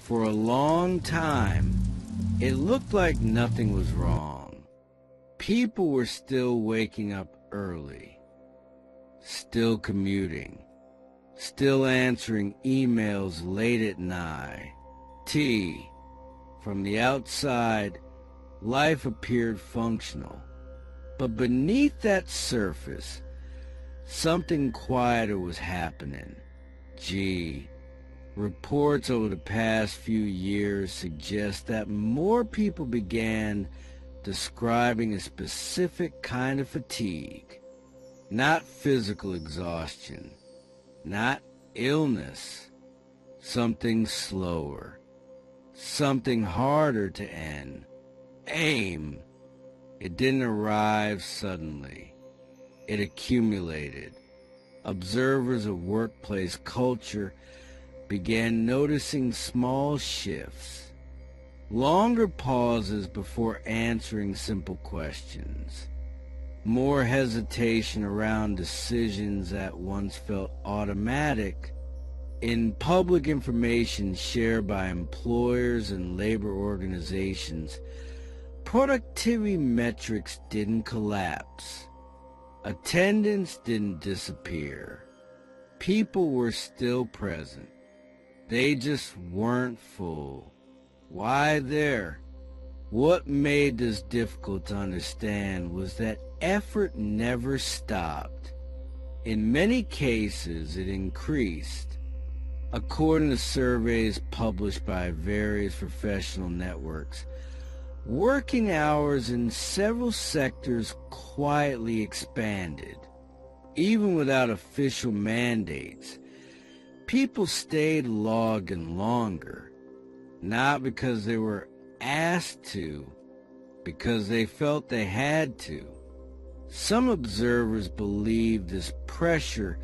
For a long time, it looked like nothing was wrong. People were still waking up early, still commuting, still answering emails late at night. From the outside, life appeared functional. But beneath that surface, something quieter was happening. Reports over the past few years suggest that more people began describing a specific kind of fatigue. Not physical exhaustion, not illness, something slower, something harder to end. Aim. It didn't arrive suddenly. It accumulated. Observers of workplace culture began noticing small shifts, longer pauses before answering simple questions, more hesitation around decisions that once felt automatic. In public information shared by employers and labor organizations, productivity metrics didn't collapse. Attendance didn't disappear. People were still present. They just weren't full. Why there? What made this difficult to understand was that effort never stopped. In many cases, it increased. According to surveys published by various professional networks, working hours in several sectors quietly expanded. Even without official mandates, people stayed logged in longer, not because they were asked to, because they felt they had to. Some observers believed this pressure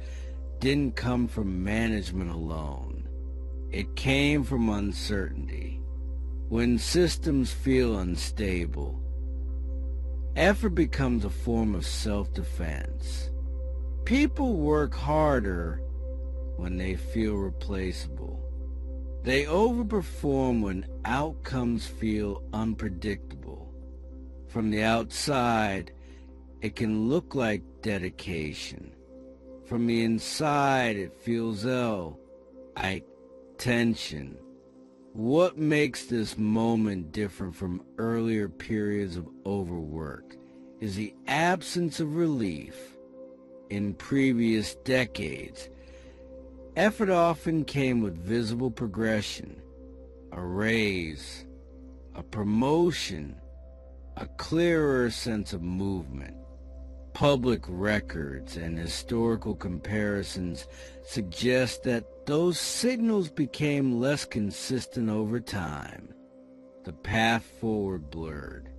didn't come from management alone. It came from uncertainty. When systems feel unstable, effort becomes a form of self-defense. People work harder when they feel replaceable. They overperform when outcomes feel unpredictable. From the outside, it can look like dedication. From the inside, it feels like tension. What makes this moment different from earlier periods of overwork is the absence of relief. In previous decades, effort often came with visible progression, a raise, a promotion, a clearer sense of movement. Public records and historical comparisons suggest that those signals became less consistent over time. The path forward blurred.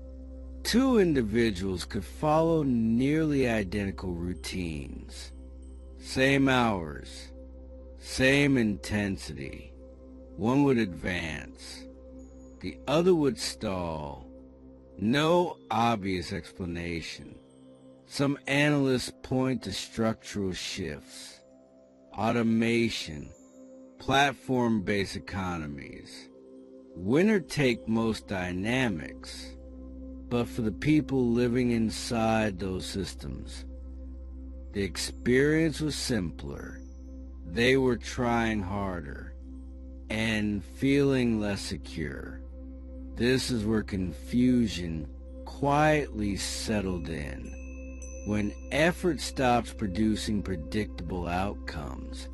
Two individuals could follow nearly identical routines. Same hours, same intensity. One would advance, the other would stall. No obvious explanation. Some analysts point to structural shifts, automation, platform-based economies. Winner-take-most dynamics. But for the people living inside those systems, the experience was simpler. They were trying harder and feeling less secure. This is where confusion quietly settled in. When effort stops producing predictable outcomes,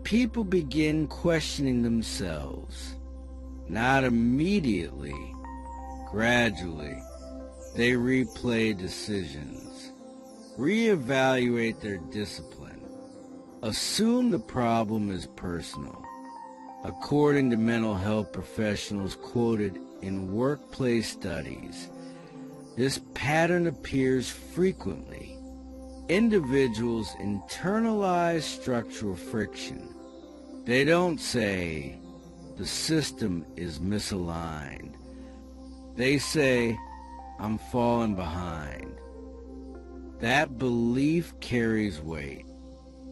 people begin questioning themselves. Not immediately, gradually. They replay decisions, reevaluate their discipline, assume the problem is personal. According to mental health professionals quoted in workplace studies, this pattern appears frequently. Individuals internalize structural friction. They don't say, the system is misaligned. They say, I'm falling behind. That belief carries weight.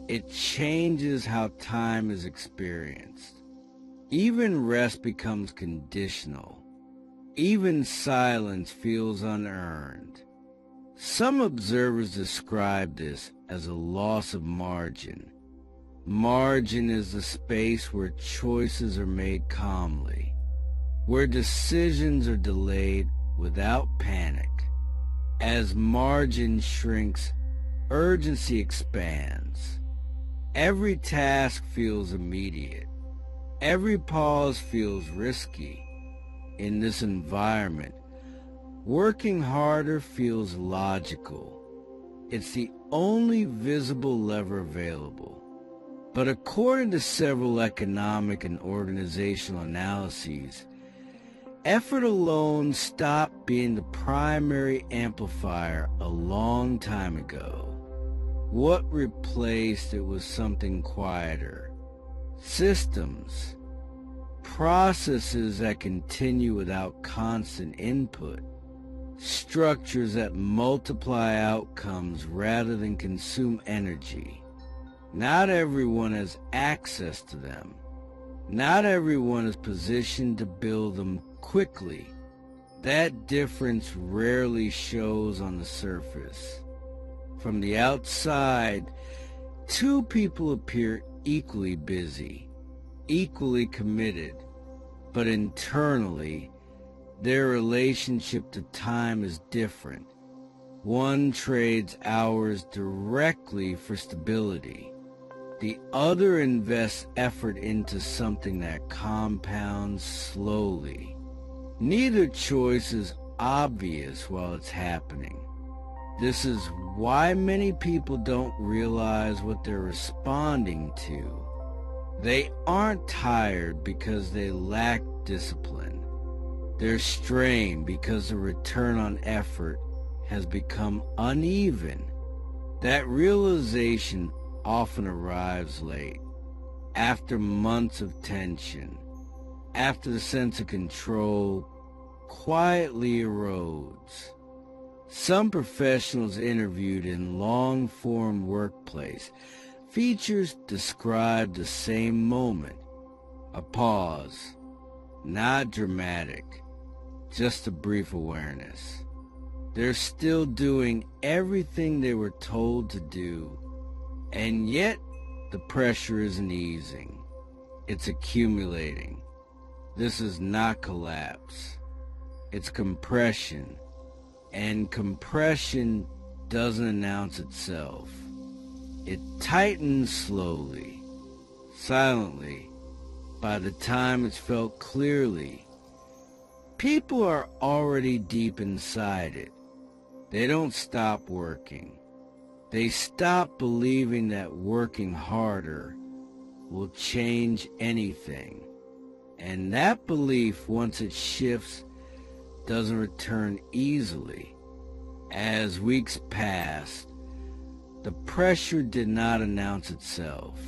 It changes how time is experienced. Even rest becomes conditional. Even silence feels unearned. Some observers describe this as a loss of margin. Margin is the space where choices are made calmly, where decisions are delayed without panic. As margin shrinks, urgency expands. Every task feels immediate. Every pause feels risky. In this environment, working harder feels logical. It's the only visible lever available. But according to several economic and organizational analyses, effort alone stopped being the primary amplifier a long time ago. What replaced it was something quieter. Systems, processes that continue without constant input, structures that multiply outcomes rather than consume energy. Not everyone has access to them. Not everyone is positioned to build them quickly. That difference rarely shows on the surface. From the outside, two people appear equally busy, equally committed, but internally, their relationship to time is different. One trades hours directly for stability. The other invests effort into something that compounds slowly. Neither choice is obvious while it's happening. This is why many people don't realize what they're responding to. They aren't tired because they lack discipline. They're strained because the return on effort has become uneven. That realization often arrives late, after months of tension, after the sense of control quietly erodes. Some professionals interviewed in long-form workplace features describe the same moment. A pause, not dramatic, just a brief awareness. They're still doing everything they were told to do, and yet the pressure isn't easing. It's accumulating. This is not collapse. It's compression. And compression doesn't announce itself. It tightens slowly, silently. By the time it's felt clearly, people are already deep inside it. They don't stop working. They stop believing that working harder will change anything. And that belief, once it shifts, doesn't return easily. As weeks passed, the pressure did not announce itself.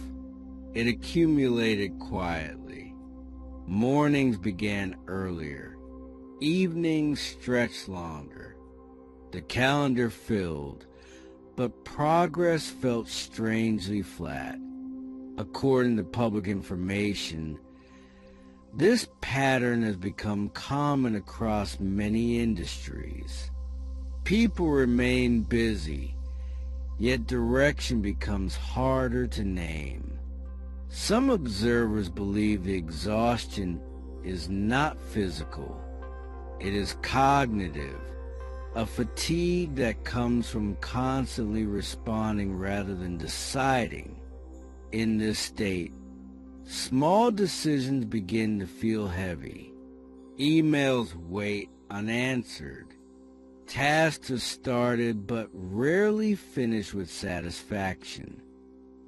It accumulated quietly. Mornings began earlier. Evenings stretched longer. The calendar filled, but progress felt strangely flat. According to public information, this pattern has become common across many industries. People remain busy, yet direction becomes harder to name. Some observers believe the exhaustion is not physical. It is cognitive, a fatigue that comes from constantly responding rather than deciding. In this state, small decisions begin to feel heavy. Emails wait unanswered. Tasks are started but rarely finish with satisfaction.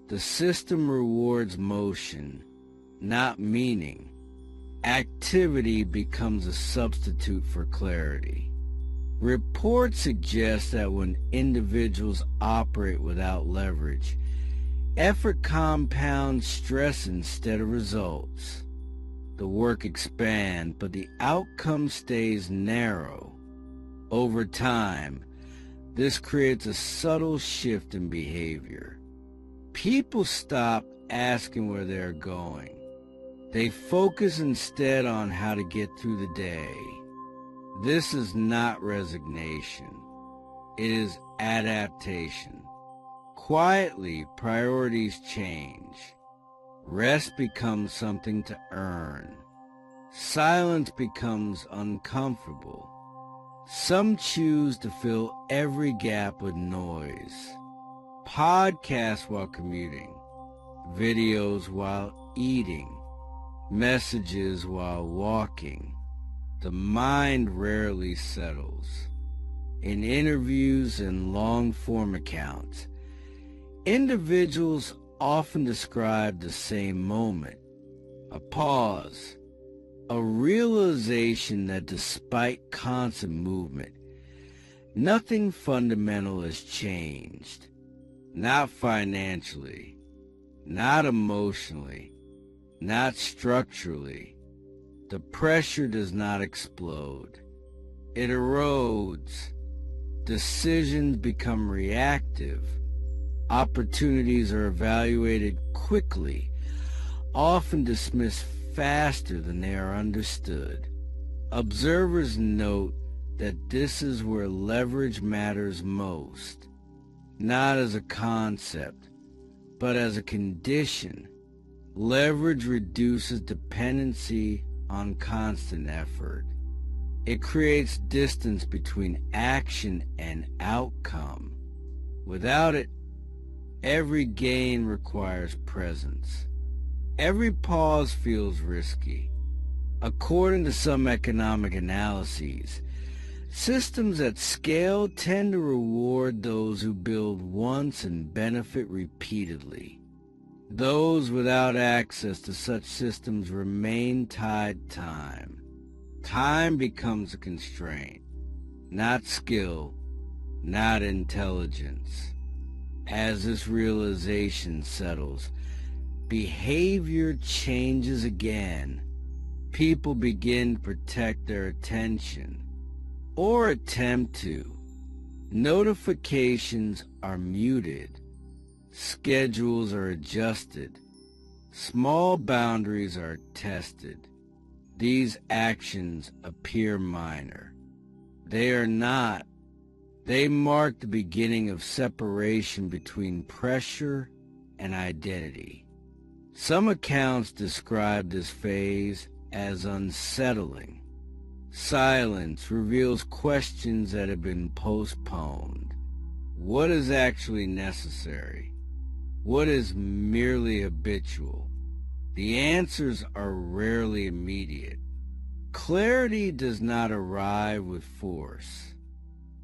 The system rewards motion, not meaning. Activity becomes a substitute for clarity. Reports suggest that when individuals operate without leverage, effort compounds stress instead of results. The work expands, but the outcome stays narrow. Over time, this creates a subtle shift in behavior. People stop asking where they're going. They focus instead on how to get through the day. This is not resignation. It is adaptation. Quietly, priorities change. Rest becomes something to earn. Silence becomes uncomfortable. Some choose to fill every gap with noise. Podcasts while commuting, videos while eating, messages while walking. The mind rarely settles. In interviews and long-form accounts, individuals often describe the same moment, a pause, a realization that despite constant movement, nothing fundamental has changed. Not financially, not emotionally, not structurally. The pressure does not explode. It erodes. Decisions become reactive. Opportunities are evaluated quickly, often dismissed faster than they are understood. Observers note that this is where leverage matters most, not as a concept, but as a condition. Leverage reduces dependency on constant effort. It creates distance between action and outcome. Without it, every gain requires presence. Every pause feels risky. According to some economic analyses, systems at scale tend to reward those who build once and benefit repeatedly. Those without access to such systems remain tied to time. Time becomes a constraint, not skill, not intelligence. As this realization settles, behavior changes again. People begin to protect their attention, or attempt to. Notifications are muted. Schedules are adjusted. Small boundaries are tested. These actions appear minor. They are not. They mark the beginning of separation between pressure and identity. Some accounts describe this phase as unsettling. Silence reveals questions that have been postponed. What is actually necessary? What is merely habitual? The answers are rarely immediate. Clarity does not arrive with force.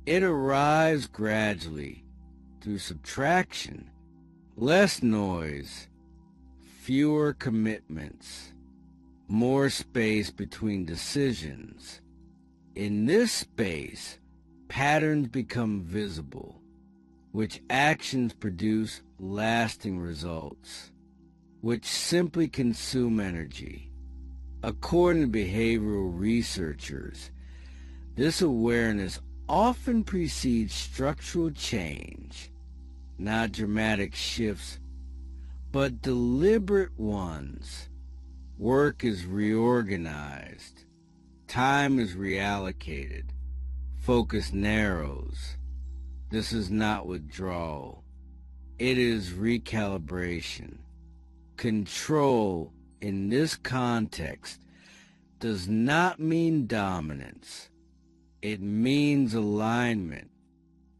It arrives gradually through subtraction, less noise, fewer commitments, more space between decisions. In this space, patterns become visible, which actions produce lasting results, which simply consume energy. According to behavioral researchers, this awareness often precedes structural change, not dramatic shifts, but deliberate ones. Work is reorganized, time is reallocated, focus narrows. This is not withdrawal. It is recalibration. Control in this context does not mean dominance. It means alignment.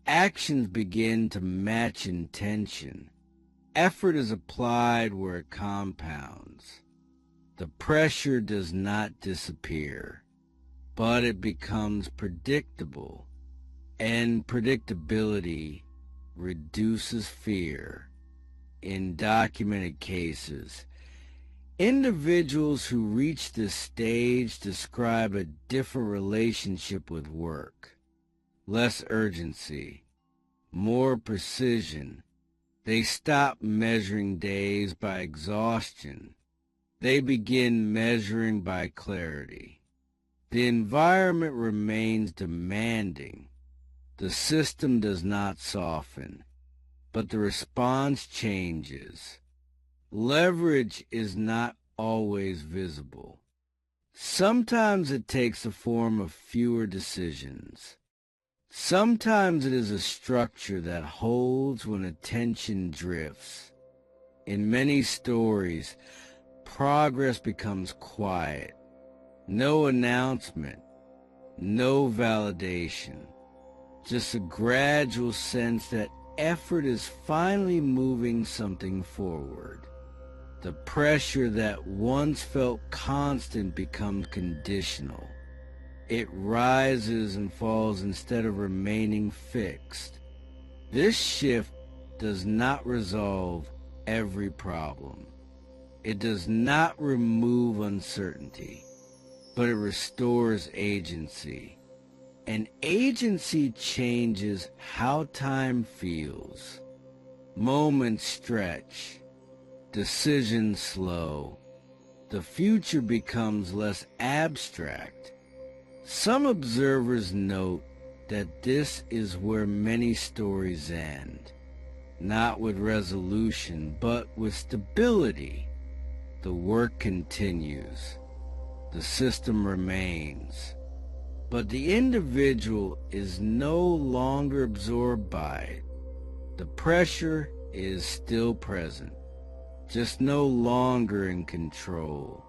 Actions begin to match intention. Effort is applied where it compounds. The pressure does not disappear, but it becomes predictable, and predictability reduces fear. In documented cases, individuals who reach this stage describe a different relationship with work. Less urgency, more precision. They stop measuring days by exhaustion. They begin measuring by clarity. The environment remains demanding. The system does not soften, but the response changes. Leverage is not always visible. Sometimes it takes the form of fewer decisions. Sometimes it is a structure that holds when attention drifts. In many stories, progress becomes quiet. No announcement, no validation. Just a gradual sense that effort is finally moving something forward. The pressure that once felt constant becomes conditional. It rises and falls instead of remaining fixed. This shift does not resolve every problem. It does not remove uncertainty, but it restores agency. And agency changes how time feels. Moments stretch, decisions slow. The future becomes less abstract. Some observers note that this is where many stories end, not with resolution, but with stability. The work continues, the system remains, but the individual is no longer absorbed by it. The pressure is still present, just no longer in control.